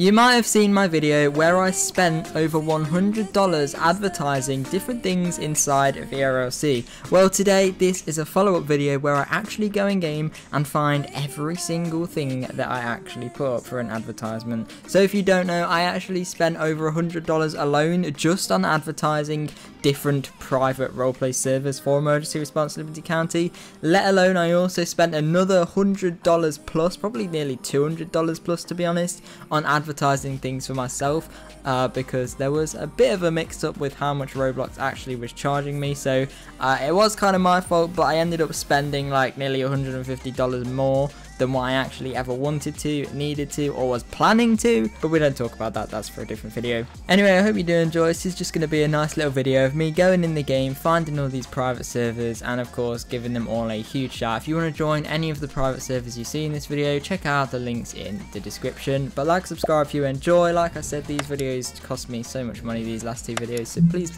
You might have seen my video where I spent over $100 advertising different things inside of ERLC. Well, today this is a follow-up video where I actually go in game and find every single thing that I actually put up for an advertisement. So if you don't know, I actually spent over $100 alone just on advertising different private roleplay servers for Emergency Response Liberty County, let alone I also spent another $100 plus, probably nearly $200 plus to be honest, on advertising things for myself because there was a bit of a mix up with how much Roblox actually was charging me. So it was kind of my fault, but I ended up spending like nearly $150 more than what I actually ever wanted to, needed to, or was planning to, but we don't talk about that, that's for a different video. Anyway, I hope you do enjoy. This is just going to be a nice little video of me going in the game, finding all these private servers, and of course giving them all a huge shout. If you want to join any of the private servers you see in this video, check out the links in the description. But like, subscribe if you enjoy. Like I said, these videos cost me so much money, these last two videos, so please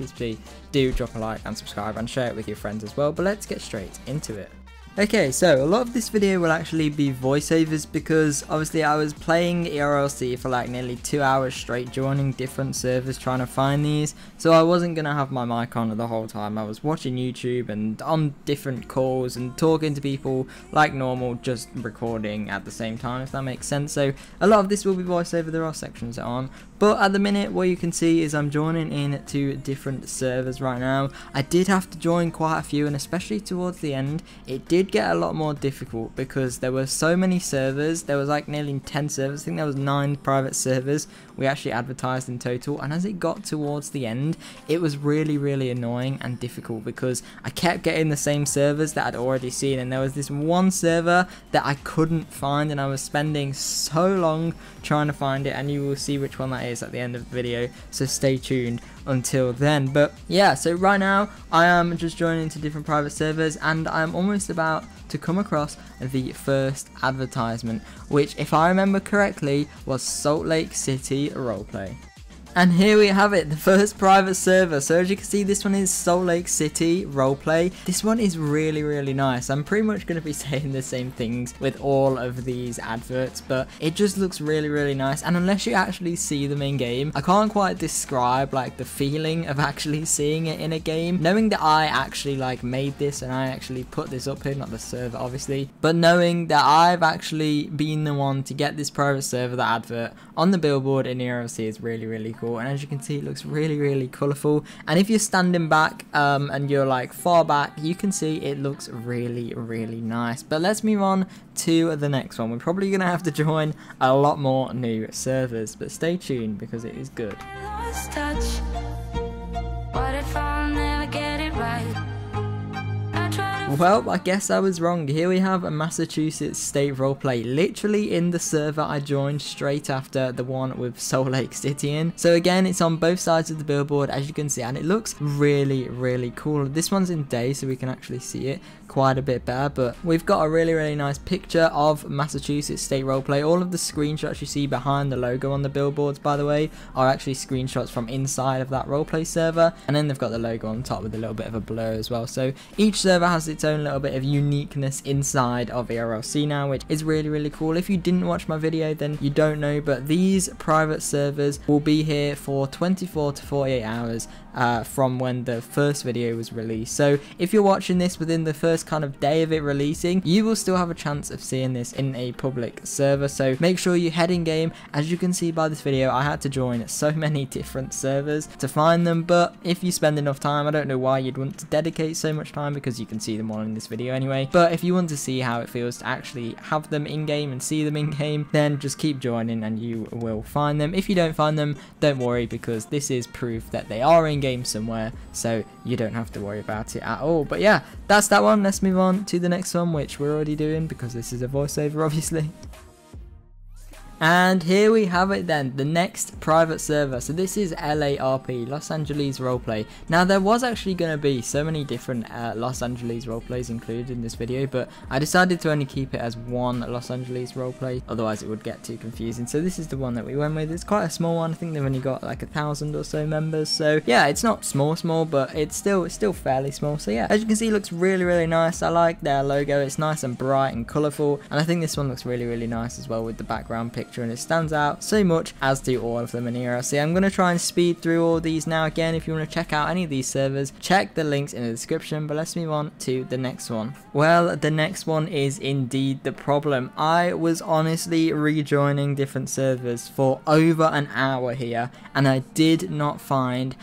do drop a like and subscribe and share it with your friends as well. But let's get straight into it. Okay, so a lot of this video will actually be voiceovers because obviously I was playing ERLC for like nearly 2 hours straight, joining different servers trying to find these, so I wasn't going to have my mic on the whole time. I was watching YouTube and on different calls and talking to people like normal, just recording at the same time, if that makes sense. So a lot of this will be voiceover, there are sections that aren't, but at the minute what you can see is I'm joining in to different servers right now. I did have to join quite a few, and especially towards the end it did get a lot more difficult because there were so many servers. There was like nearly 10 servers. I think there was 9 private servers we actually advertised in total, and as it got towards the end it was really annoying and difficult because I kept getting the same servers that I'd already seen, and there was this one server that I couldn't find, and I was spending so long trying to find it, and you will see which one that is at the end of the video, so stay tuned until then. But yeah, so right now I am just joining into different private servers, and I'm almost about to come across the first advertisement, which if I remember correctly was Salt Lake City Roleplay. And here we have it, the first private server. So as you can see, this one is Salt Lake City Roleplay. This one is really nice. I'm pretty much going to be saying the same things with all of these adverts, but it just looks really nice. And unless you actually see them in game, I can't quite describe like the feeling of actually seeing it in a game. Knowing that I actually like made this and I actually put this up here, not the server obviously, but knowing that I've actually been the one to get this private server, that advert, on the billboard in ERLC is really cool. And as you can see, it looks really colourful, and if you're standing back and you're like far back, you can see it looks really nice. But let's move on to the next one. We're probably gonna have to join a lot more new servers, but stay tuned because it is good. Well, I guess I was wrong. Here we have a Massachusetts State Roleplay, literally in the server I joined straight after the one with Salt Lake City in. So again, it's on both sides of the billboard, as you can see, and it looks really cool. This one's in day, so we can actually see it quite a bit better, but we've got a really nice picture of Massachusetts State Roleplay. All of the screenshots you see behind the logo on the billboards, by the way, are actually screenshots from inside of that roleplay server, and then they've got the logo on top with a little bit of a blur as well. So each server has its own little bit of uniqueness inside of ERLC now, which is really cool. If you didn't watch my video, then you don't know, but these private servers will be here for 24 to 48 hours from when the first video was released. So if you're watching this within the first kind of day of it releasing, you will still have a chance of seeing this in a public server. So make sure you head in game. As you can see by this video, I had to join so many different servers to find them, but if you spend enough time, I don't know why you'd want to dedicate so much time because you can see them all in this video anyway, but if you want to see how it feels to actually have them in game and see them in game, then just keep joining and you will find them. If you don't find them, don't worry, because this is proof that they are in game somewhere, so you don't have to worry about it at all. But yeah, that's that one. Let's move on to the next one, which we're already doing because this is a voiceover obviously. And here we have it then, the next private server. So this is LARP, Los Angeles Roleplay. Now there was actually going to be so many different Los Angeles roleplays included in this video, but I decided to only keep it as one Los Angeles roleplay, otherwise it would get too confusing. So this is the one that we went with. It's quite a small one. I think they've only got like 1,000 or so members. So yeah, it's not small, but it's still fairly small. So yeah, as you can see, it looks really nice. I like their logo. It's nice and bright and colourful, and I think this one looks really nice as well with the background picture picture and it stands out so much, as do all of them in ERLC. I'm going to try and speed through all these now. Again, if you want to check out any of these servers, check the links in the description, but let's move on to the next one. Well, the next one is indeed the problem. I was honestly rejoining different servers for over an hour here, and I did not find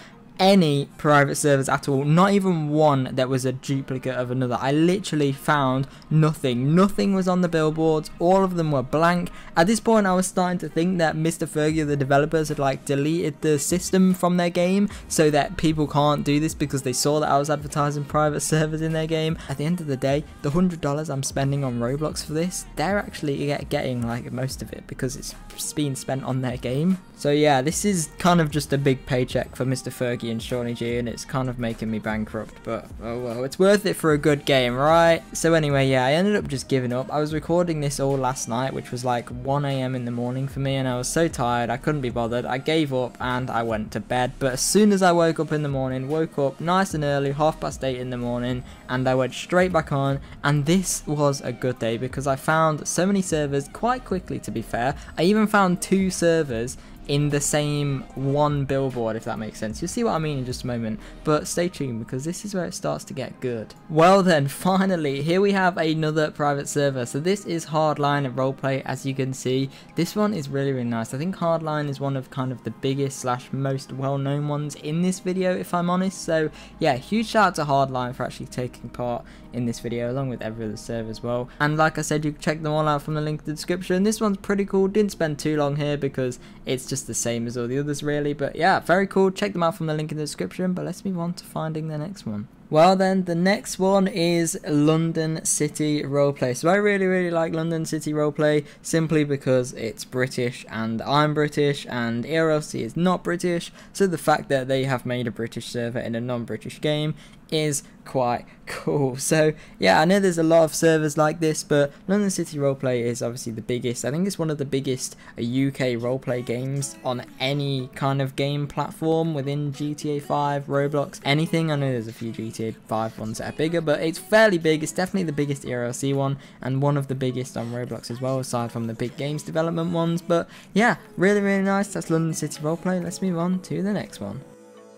any private servers at all, not even one that was a duplicate of another. I literally found nothing was on the billboards, all of them were blank. At this point I was starting to think that Mr. Fergie, the developers, had like deleted the system from their game so that people can't do this because they saw that I was advertising private servers in their game. At the end of the day, the $100 I'm spending on Roblox for this, they're actually getting like most of it because it's being spent on their game. So yeah, this is kind of just a big paycheck for Mr. Fergie and Shawnee G, and it's kind of making me bankrupt, but oh well, it's worth it for a good game, right? So anyway, yeah, I ended up just giving up. I was recording this all last night, which was like 1 AM in the morning for me, and I was so tired I couldn't be bothered. I gave up and I went to bed. But as soon as I woke up in the morning, woke up nice and early, 8:30 in the morning, and I went straight back on, and this was a good day because I found so many servers quite quickly, to be fair. I even found 2 servers in the same one billboard, if that makes sense. You'll see what I mean in just a moment, but stay tuned because this is where it starts to get good. Well then, finally, here we have another private server. So this is Hardline Roleplay. As you can see, this one is really nice. I think Hardline is one of kind of the biggest / most well-known ones in this video, if I'm honest. So yeah, huge shout out to Hardline for actually taking part in this video, along with every other server as well. And like I said, you can check them all out from the link in the description. This one's pretty cool. Didn't spend too long here because it's just the same as all the others really, but yeah, very cool. Check them out from the link in the description, but let's move on to finding the next one. Well then, the next one is London City Roleplay. So I really like London City Roleplay simply because it's British and I'm British and ERLC is not British, so the fact that they have made a British server in a non-British game is quite cool. So yeah, I know there's a lot of servers like this, but London City Roleplay is obviously the biggest. I think it's one of the biggest UK roleplay games on any kind of game platform within GTA 5, Roblox, anything. I know there's a few GTA 5 ones that are bigger, but it's fairly big. It's definitely the biggest ERLC one and one of the biggest on Roblox as well, aside from the big games development ones. But yeah, really nice. That's London City Roleplay. Let's move on to the next one.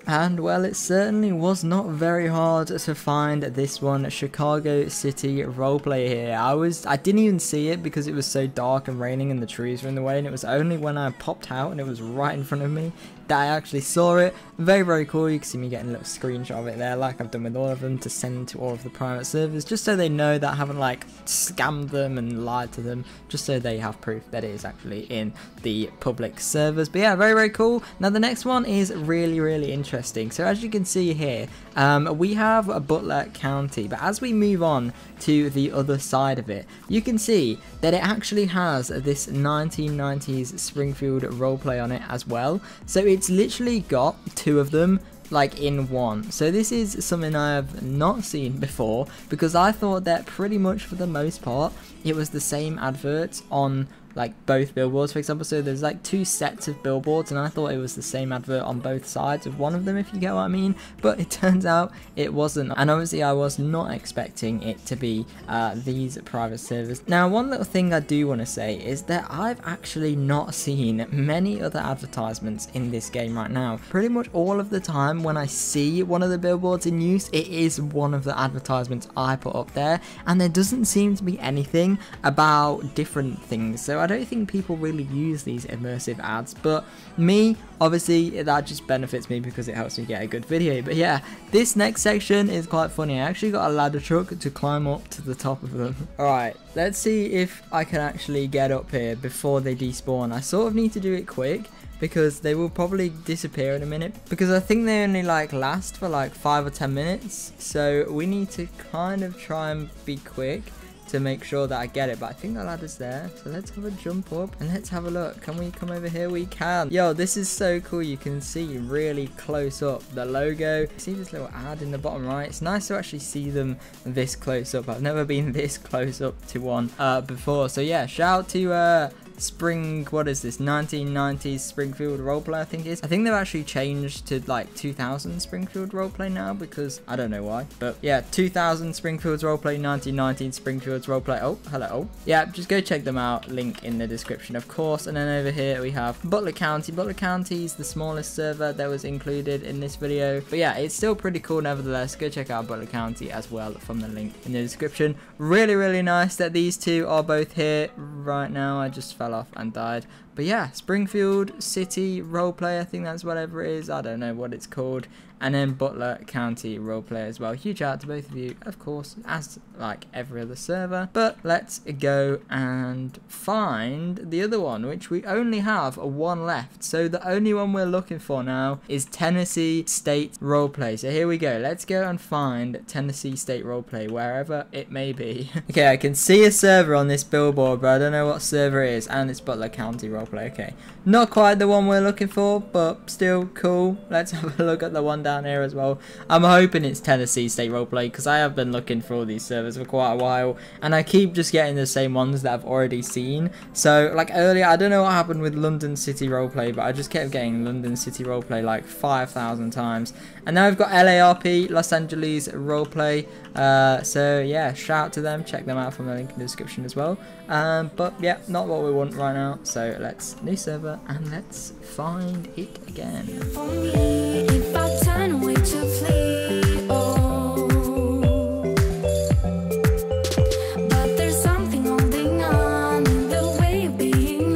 And well, it certainly was not very hard to find this one, Chicago City Roleplay here. I didn't even see it because it was so dark and raining and the trees were in the way, and it was only when I popped out and it was right in front of me that I actually saw it. Very cool. You can see me getting a little screenshot of it there, like I've done with all of them, to send to all of the private servers, just so they know that I haven't like scammed them and lied to them, just so they have proof that it is actually in the public servers. But yeah, very cool. Now the next one is really interesting. So as you can see here, we have Butler County, but as we move on to the other side of it, you can see that it actually has this 1990s Springfield roleplay on it as well. So it's literally got 2 of them like in one. So this is something I have not seen before, because I thought that pretty much for the most part it was the same adverts on like both billboards, for example. So there's like 2 sets of billboards and I thought it was the same advert on both sides of one of them, if you get what I mean, but it turns out it wasn't. And obviously I was not expecting it to be these private servers. Now one little thing I do want to say is that I've actually not seen many other advertisements in this game right now. Pretty much all of the time when I see one of the billboards in use, it is one of the advertisements I put up there, and there doesn't seem to be anything about different things. So I don't think people really use these immersive ads, but me, obviously that just benefits me because it helps me get a good video. But yeah, this next section is quite funny. I actually got a ladder truck to climb up to the top of them. Alright, let's see if I can actually get up here before they despawn. I sort of need to do it quick because they will probably disappear in a minute, because I think they only like last for like 5 or 10 minutes, so we need to kind of try and be quick to make sure that I get it. But I think the ladder's there, so let's have a jump up and let's have a look. Can we come over here? We can. Yo, this is so cool. You can see really close up the logo. See this little ad in the bottom right? It's nice to actually see them this close up. I've never been this close up to one before. So yeah, shout out to what is this, 1990s Springfield roleplay, I think it is. I think they've actually changed to like 2000 Springfield roleplay now, because I don't know why, but yeah, 2000 Springfield's roleplay, 1919 Springfield's roleplay. Oh, hello. Yeah, just go check them out, link in the description, of course. And then over here we have Butler County. Butler County is the smallest server that was included in this video, but yeah, it's still pretty cool nevertheless. Go check out Butler County as well from the link in the description. Really nice that these two are both here right now. I just fell off and died. But yeah, Springfield City Roleplay, I think that's whatever it is. I don't know what it's called. And then Butler County Roleplay as well. Huge shout out to both of you, of course, as like every other server. But let's go and find the other one, which we only have one left. So the only one we're looking for now is Tennessee State Roleplay. So here we go. Let's go and find Tennessee State Roleplay, wherever it may be. Okay, I can see a server on this billboard, but I don't know what server it is. And it's Butler County Roleplay. Okay, not quite the one we're looking for, but still cool. Let's have a look at the one down here as well. I'm hoping it's Tennessee State Roleplay, because I have been looking for all these servers for quite a while, and I keep just getting the same ones that I've already seen. So like earlier, I don't know what happened with London City Roleplay, but I just kept getting London City Roleplay like 5,000 times. And now I've got LARP, Los Angeles Roleplay. So yeah, shout out to them. Check them out from the link in the description as well. But yeah, not what we want right now. So let's new server and let's find it again. If I turn away to flee, but there's something holding on in the way of being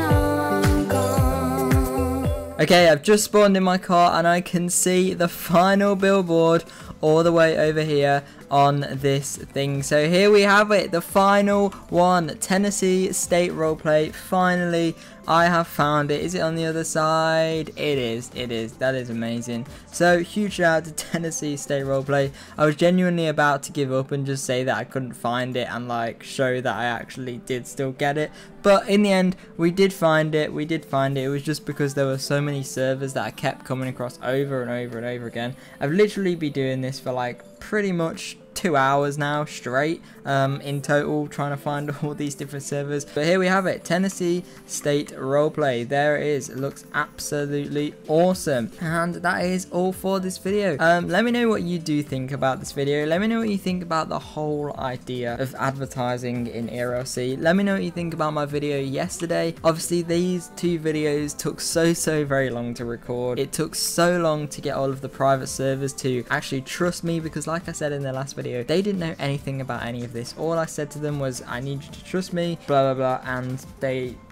gone. Okay, I've just spawned in my car and I can see the final billboard all the way over here on this thing. So here we have it, the final one, Tennessee State Roleplay. Finally, I have found it. Is it on the other side? It is. That is amazing. So huge shout out to Tennessee State Roleplay. I was genuinely about to give up and just say that I couldn't find it and like show that I actually did still get it, but in the end we did find it. It was just because there were so many servers that I kept coming across over and over again. I've literally been doing this for like pretty much 2 hours now straight in total, trying to find all these different servers. But here we have it, Tennessee State Roleplay. There it is. It looks absolutely awesome. And that is all for this video. Let me know what you do think about this video. Let me know what you think about the whole idea of advertising in ERLC. Let me know what you think about my video yesterday. Obviously these two videos took so very long to record. It took so long to get all of the private servers to actually trust me, because like I said in the last video, they didn't know anything about any of this. All I said to them was, I need you to trust me, blah blah blah, and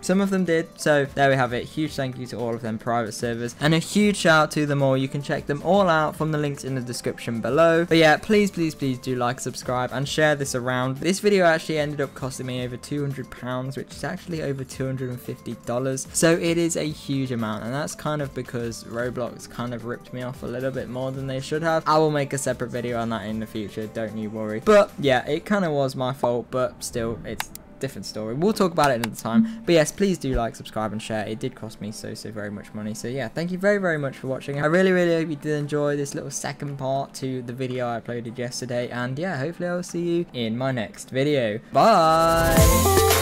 some of them did. So there we have it. Huge thank you to all of them private servers, and a huge shout out to them all. You can check them all out from the links in the description below. But yeah, please do like, subscribe and share this around. This video actually ended up costing me over £200, which is actually over $250, so it is a huge amount, and that's kind of because Roblox kind of ripped me off a little bit more than they should have. I will make a separate video on that in the future, don't you worry. But yeah, it kind of was my fault, but still, it's different story. We'll talk about it another time. But yes, please do like, subscribe and share. It did cost me so very much money. So yeah, thank you very much for watching. I really hope you did enjoy this little second part to the video I uploaded yesterday, and yeah, hopefully I will see you in my next video. Bye.